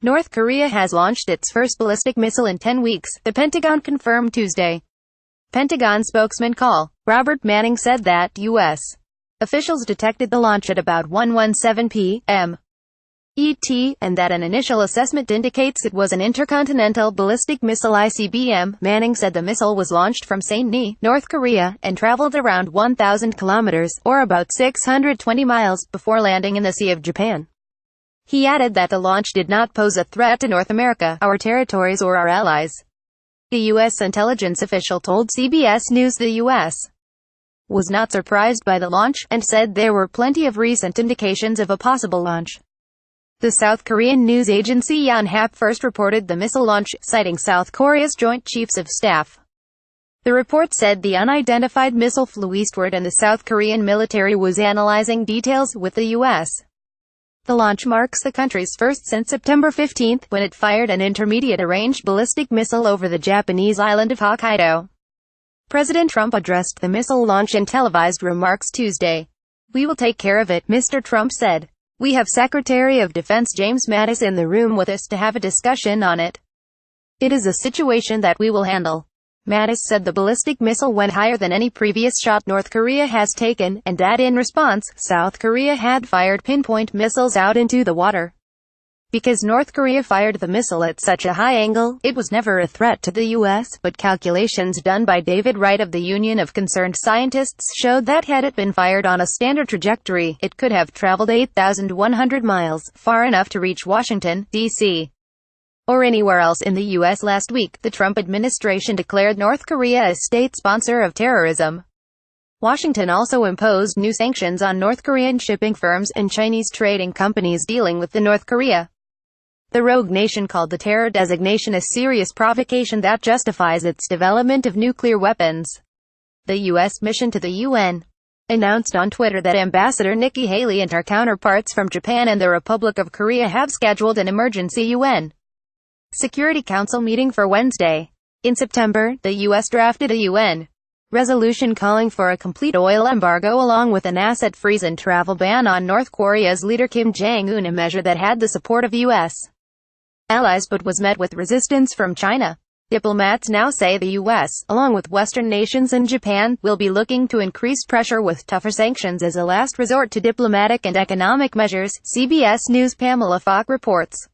North Korea has launched its first ballistic missile in 10 weeks, the Pentagon confirmed Tuesday. Pentagon spokesman Robert.Manning said that U.S. officials detected the launch at about 1:17 p.m. ET, and that an initial assessment indicates it was an intercontinental ballistic missile ICBM.Manning said the missile was launched from Sain Ni, North Korea, and traveled around 1,000 kilometers, or about 620 miles, before landing in the Sea of Japan. He added that the launch did not pose a threat to North America, our territories or our allies. The U.S. intelligence official told CBS News the U.S. was not surprised by the launch, and said there were plenty of recent indications of a possible launch. The South Korean news agency Yonhap first reported the missile launch, citing South Korea's Joint Chiefs of Staff. The report said the unidentified missile flew eastward and the South Korean military was analyzing details with the U.S. The launch marks the country's first since September 15, when it fired an intermediate-range ballistic missile over the Japanese island of Hokkaido. President Trump addressed the missile launch in televised remarks Tuesday. "We will take care of it," Mr. Trump said. "We have Secretary of Defense James Mattis in the room with us to have a discussion on it. It is a situation that we will handle." Mattis said the ballistic missile went higher than any previous shot North Korea has taken, and that in response, South Korea had fired pinpoint missiles out into the water. Because North Korea fired the missile at such a high angle, it was never a threat to the U.S., but calculations done by David Wright of the Union of Concerned Scientists showed that had it been fired on a standard trajectory, it could have traveled 8,100 miles, far enough to reach Washington, D.C. or anywhere else in the U.S. Last week, the Trump administration declared North Korea a state sponsor of terrorism. Washington also imposed new sanctions on North Korean shipping firms and Chinese trading companies dealing with the North Korea. The rogue nation called the terror designation a serious provocation that justifies its development of nuclear weapons. The U.S. mission to the UN announced on Twitter that Ambassador Nikki Haley and her counterparts from Japan and the Republic of Korea have scheduled an emergency UN Security Council meeting for Wednesday. In September, the U.S. drafted a UN resolution calling for a complete oil embargo along with an asset freeze and travel ban on North Korea's leader Kim Jong-un, a measure that had the support of U.S. allies but was met with resistance from China. Diplomats now say the U.S., along with Western nations and Japan, will be looking to increase pressure with tougher sanctions as a last resort to diplomatic and economic measures, CBS News' Pamela Falk reports.